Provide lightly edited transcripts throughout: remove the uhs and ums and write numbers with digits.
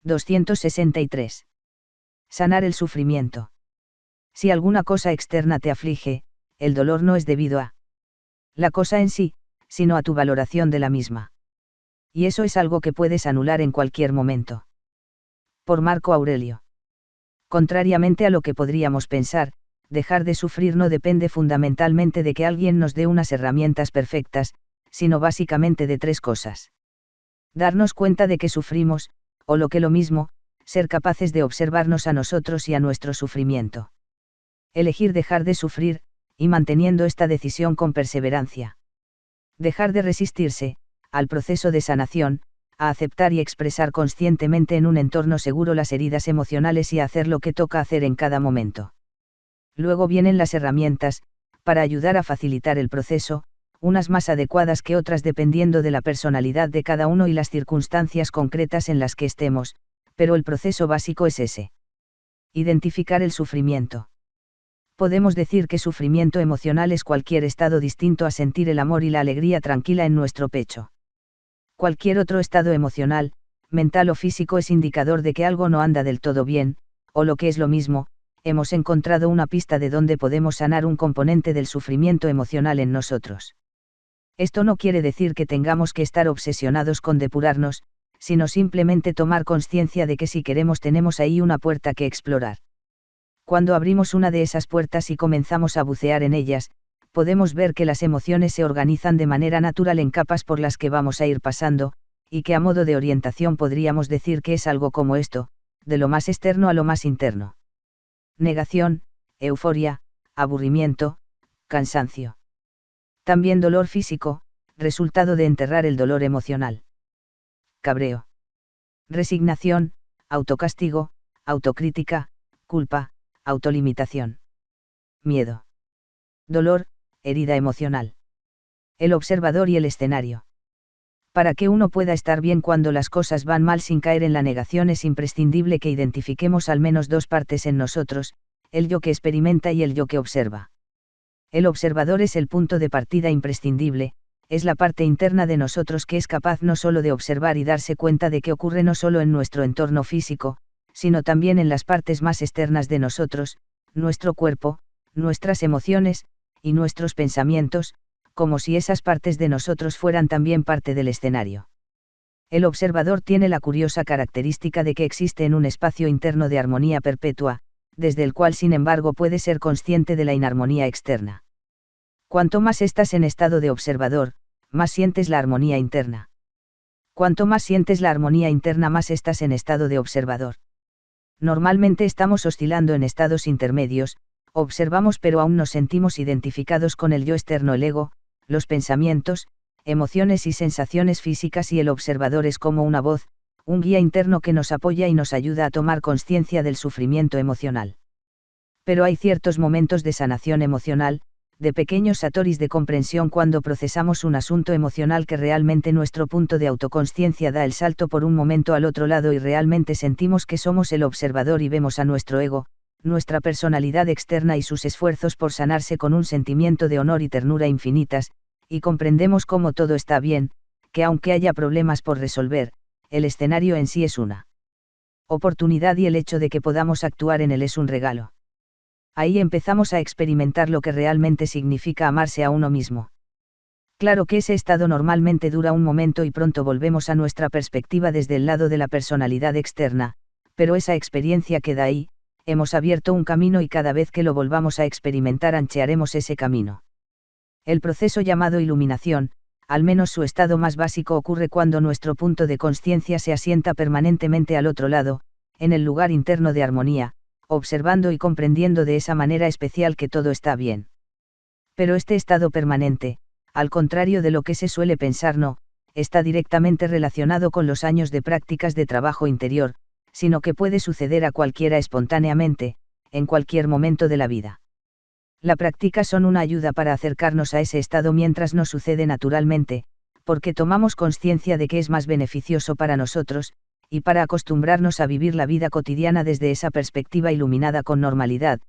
263. Sanar el sufrimiento. Si alguna cosa externa te aflige, el dolor no es debido a la cosa en sí, sino a tu valoración de la misma. Y eso es algo que puedes anular en cualquier momento. Por Marco Aurelio. Contrariamente a lo que podríamos pensar, dejar de sufrir no depende fundamentalmente de que alguien nos dé unas herramientas perfectas, sino básicamente de tres cosas. Darnos cuenta de que sufrimos, o lo que lo mismo, ser capaces de observarnos a nosotros y a nuestro sufrimiento. Elegir dejar de sufrir, y manteniendo esta decisión con perseverancia. Dejar de resistirse, al proceso de sanación, a aceptar y expresar conscientemente en un entorno seguro las heridas emocionales y a hacer lo que toca hacer en cada momento. Luego vienen las herramientas, para ayudar a facilitar el proceso, unas más adecuadas que otras dependiendo de la personalidad de cada uno y las circunstancias concretas en las que estemos, pero el proceso básico es ese. Identificar el sufrimiento. Podemos decir que sufrimiento emocional es cualquier estado distinto a sentir el amor y la alegría tranquila en nuestro pecho. Cualquier otro estado emocional, mental o físico es indicador de que algo no anda del todo bien, o lo que es lo mismo, hemos encontrado una pista de dónde podemos sanar un componente del sufrimiento emocional en nosotros. Esto no quiere decir que tengamos que estar obsesionados con depurarnos, sino simplemente tomar conciencia de que si queremos tenemos ahí una puerta que explorar. Cuando abrimos una de esas puertas y comenzamos a bucear en ellas, podemos ver que las emociones se organizan de manera natural en capas por las que vamos a ir pasando, y que a modo de orientación podríamos decir que es algo como esto, de lo más externo a lo más interno. Negación, euforia, aburrimiento, cansancio. También dolor físico, resultado de enterrar el dolor emocional. Cabreo. Resignación, autocastigo, autocrítica, culpa, autolimitación. Miedo. Dolor, herida emocional. El observador y el escenario. Para que uno pueda estar bien cuando las cosas van mal sin caer en la negación es imprescindible que identifiquemos al menos dos partes en nosotros, el yo que experimenta y el yo que observa. El observador es el punto de partida imprescindible, es la parte interna de nosotros que es capaz no solo de observar y darse cuenta de que ocurre no solo en nuestro entorno físico, sino también en las partes más externas de nosotros, nuestro cuerpo, nuestras emociones, y nuestros pensamientos, como si esas partes de nosotros fueran también parte del escenario. El observador tiene la curiosa característica de que existe en un espacio interno de armonía perpetua, desde el cual sin embargo puede ser consciente de la inarmonía externa. Cuanto más estás en estado de observador, más sientes la armonía interna. Cuanto más sientes la armonía interna, más estás en estado de observador. Normalmente estamos oscilando en estados intermedios, observamos pero aún nos sentimos identificados con el yo externo, el ego, los pensamientos, emociones y sensaciones físicas, y el observador es como una voz, un guía interno que nos apoya y nos ayuda a tomar conciencia del sufrimiento emocional. Pero hay ciertos momentos de sanación emocional, de pequeños satoris de comprensión cuando procesamos un asunto emocional que realmente nuestro punto de autoconsciencia da el salto por un momento al otro lado y realmente sentimos que somos el observador y vemos a nuestro ego, nuestra personalidad externa y sus esfuerzos por sanarse con un sentimiento de honor y ternura infinitas, y comprendemos cómo todo está bien, que aunque haya problemas por resolver, el escenario en sí es una oportunidad y el hecho de que podamos actuar en él es un regalo. Ahí empezamos a experimentar lo que realmente significa amarse a uno mismo. Claro que ese estado normalmente dura un momento y pronto volvemos a nuestra perspectiva desde el lado de la personalidad externa, pero esa experiencia queda ahí, hemos abierto un camino y cada vez que lo volvamos a experimentar anchearemos ese camino. El proceso llamado iluminación, al menos su estado más básico, ocurre cuando nuestro punto de conciencia se asienta permanentemente al otro lado, en el lugar interno de armonía, observando y comprendiendo de esa manera especial que todo está bien. Pero este estado permanente, al contrario de lo que se suele pensar, no está directamente relacionado con los años de prácticas de trabajo interior, sino que puede suceder a cualquiera espontáneamente, en cualquier momento de la vida. La práctica son una ayuda para acercarnos a ese estado mientras no sucede naturalmente, porque tomamos conciencia de que es más beneficioso para nosotros, y para acostumbrarnos a vivir la vida cotidiana desde esa perspectiva iluminada con normalidad,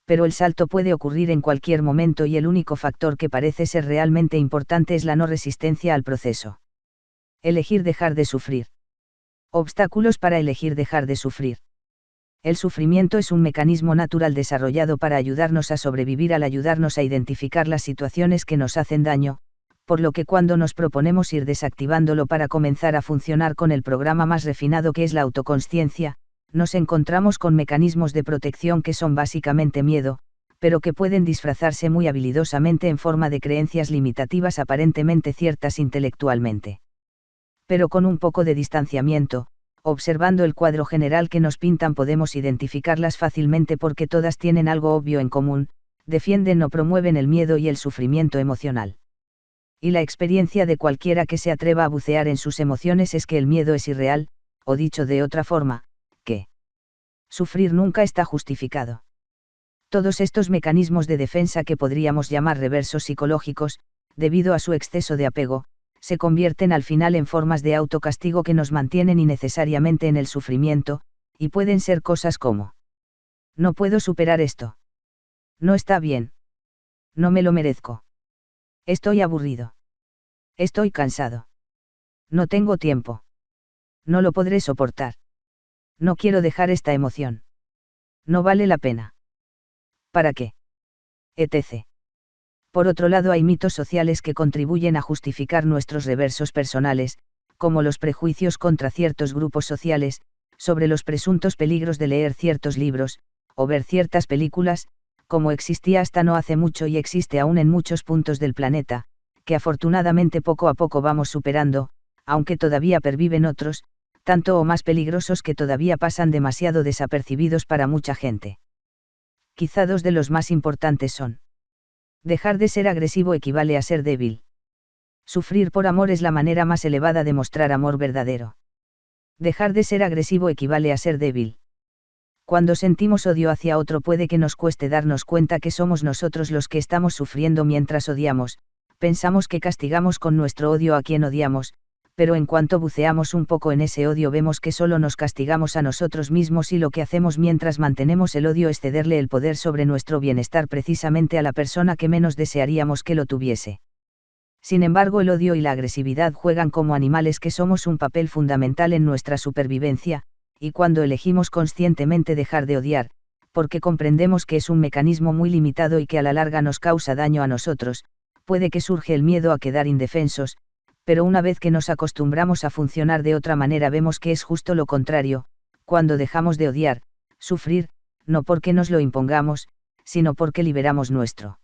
pero el salto puede ocurrir en cualquier momento y el único factor que parece ser realmente importante es la no resistencia al proceso. Elegir dejar de sufrir. Obstáculos para elegir dejar de sufrir. El sufrimiento es un mecanismo natural desarrollado para ayudarnos a sobrevivir al ayudarnos a identificar las situaciones que nos hacen daño, por lo que cuando nos proponemos ir desactivándolo para comenzar a funcionar con el programa más refinado que es la autoconsciencia, nos encontramos con mecanismos de protección que son básicamente miedo, pero que pueden disfrazarse muy habilidosamente en forma de creencias limitativas aparentemente ciertas intelectualmente. Pero con un poco de distanciamiento, observando el cuadro general que nos pintan podemos identificarlas fácilmente porque todas tienen algo obvio en común, defienden o promueven el miedo y el sufrimiento emocional. Y la experiencia de cualquiera que se atreva a bucear en sus emociones es que el miedo es irreal, o dicho de otra forma, que sufrir nunca está justificado. Todos estos mecanismos de defensa que podríamos llamar reversos psicológicos, debido a su exceso de apego, se convierten al final en formas de autocastigo que nos mantienen innecesariamente en el sufrimiento, y pueden ser cosas como: no puedo superar esto. No está bien. No me lo merezco. Estoy aburrido. Estoy cansado. No tengo tiempo. No lo podré soportar. No quiero dejar esta emoción. No vale la pena. ¿Para qué? Etc. Por otro lado, hay mitos sociales que contribuyen a justificar nuestros reversos personales, como los prejuicios contra ciertos grupos sociales, sobre los presuntos peligros de leer ciertos libros, o ver ciertas películas, como existía hasta no hace mucho y existe aún en muchos puntos del planeta, que afortunadamente poco a poco vamos superando, aunque todavía perviven otros, tanto o más peligrosos que todavía pasan demasiado desapercibidos para mucha gente. Quizá dos de los más importantes son: dejar de ser agresivo equivale a ser débil. Sufrir por amor es la manera más elevada de mostrar amor verdadero. Dejar de ser agresivo equivale a ser débil. Cuando sentimos odio hacia otro puede que nos cueste darnos cuenta que somos nosotros los que estamos sufriendo mientras odiamos, pensamos que castigamos con nuestro odio a quien odiamos, pero en cuanto buceamos un poco en ese odio vemos que solo nos castigamos a nosotros mismos y lo que hacemos mientras mantenemos el odio es cederle el poder sobre nuestro bienestar precisamente a la persona que menos desearíamos que lo tuviese. Sin embargo, el odio y la agresividad juegan como animales que somos un papel fundamental en nuestra supervivencia, y cuando elegimos conscientemente dejar de odiar, porque comprendemos que es un mecanismo muy limitado y que a la larga nos causa daño a nosotros, puede que surge el miedo a quedar indefensos, pero una vez que nos acostumbramos a funcionar de otra manera vemos que es justo lo contrario, cuando dejamos de odiar, sufrir, no porque nos lo impongamos, sino porque liberamos nuestro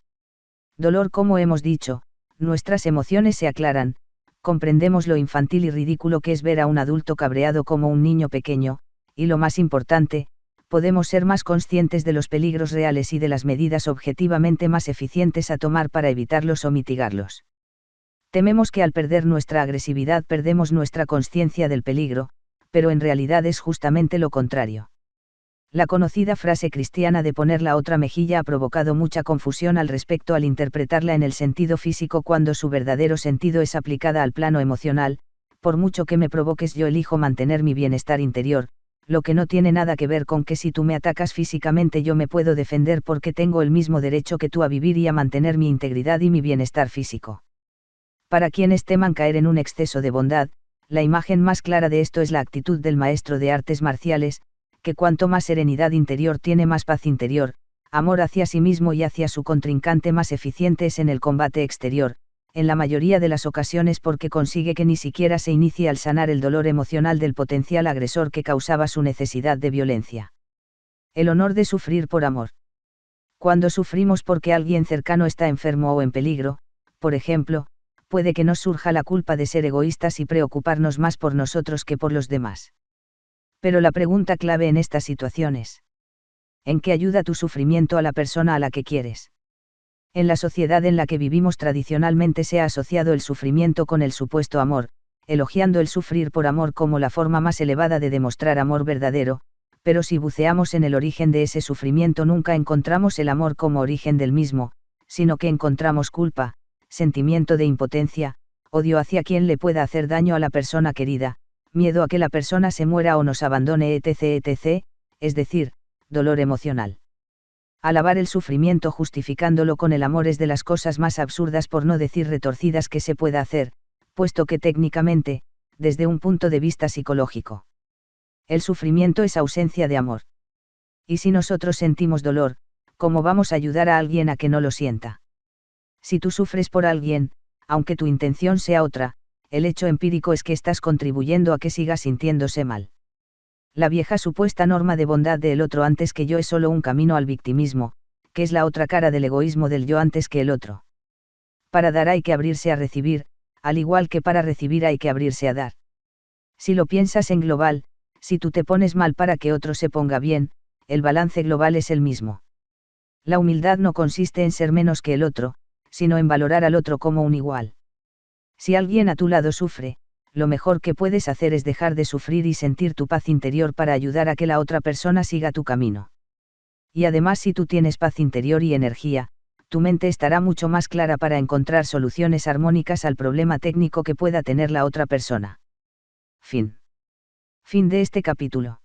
dolor. Como hemos dicho, nuestras emociones se aclaran, comprendemos lo infantil y ridículo que es ver a un adulto cabreado como un niño pequeño, y lo más importante, podemos ser más conscientes de los peligros reales y de las medidas objetivamente más eficientes a tomar para evitarlos o mitigarlos. Tememos que al perder nuestra agresividad perdemos nuestra conciencia del peligro, pero en realidad es justamente lo contrario. La conocida frase cristiana de poner la otra mejilla ha provocado mucha confusión al respecto al interpretarla en el sentido físico cuando su verdadero sentido es aplicada al plano emocional: por mucho que me provoques yo elijo mantener mi bienestar interior, lo que no tiene nada que ver con que si tú me atacas físicamente yo me puedo defender porque tengo el mismo derecho que tú a vivir y a mantener mi integridad y mi bienestar físico. Para quienes teman caer en un exceso de bondad, la imagen más clara de esto es la actitud del maestro de artes marciales, que cuanto más serenidad interior tiene, más paz interior, amor hacia sí mismo y hacia su contrincante, más eficiente es en el combate exterior, en la mayoría de las ocasiones porque consigue que ni siquiera se inicie al sanar el dolor emocional del potencial agresor que causaba su necesidad de violencia. El honor de sufrir por amor. Cuando sufrimos porque alguien cercano está enfermo o en peligro, por ejemplo, puede que nos surja la culpa de ser egoístas y preocuparnos más por nosotros que por los demás. Pero la pregunta clave en estas situaciones: ¿en qué ayuda tu sufrimiento a la persona a la que quieres? En la sociedad en la que vivimos tradicionalmente se ha asociado el sufrimiento con el supuesto amor, elogiando el sufrir por amor como la forma más elevada de demostrar amor verdadero, pero si buceamos en el origen de ese sufrimiento nunca encontramos el amor como origen del mismo, sino que encontramos culpa, sentimiento de impotencia, odio hacia quien le pueda hacer daño a la persona querida, miedo a que la persona se muera o nos abandone, etc., es decir, dolor emocional. Alabar el sufrimiento justificándolo con el amor es de las cosas más absurdas, por no decir retorcidas, que se pueda hacer, puesto que técnicamente, desde un punto de vista psicológico, El sufrimiento es ausencia de amor. Y si nosotros sentimos dolor, ¿cómo vamos a ayudar a alguien a que no lo sienta? Si tú sufres por alguien, aunque tu intención sea otra, el hecho empírico es que estás contribuyendo a que siga sintiéndose mal. La vieja supuesta norma de bondad del otro antes que yo es solo un camino al victimismo, que es la otra cara del egoísmo del yo antes que el otro. Para dar hay que abrirse a recibir, al igual que para recibir hay que abrirse a dar. Si lo piensas en global, si tú te pones mal para que otro se ponga bien, el balance global es el mismo. La humildad no consiste en ser menos que el otro, sino en valorar al otro como un igual. Si alguien a tu lado sufre, lo mejor que puedes hacer es dejar de sufrir y sentir tu paz interior para ayudar a que la otra persona siga tu camino. Y además, si tú tienes paz interior y energía, tu mente estará mucho más clara para encontrar soluciones armónicas al problema técnico que pueda tener la otra persona. Fin. Fin de este capítulo.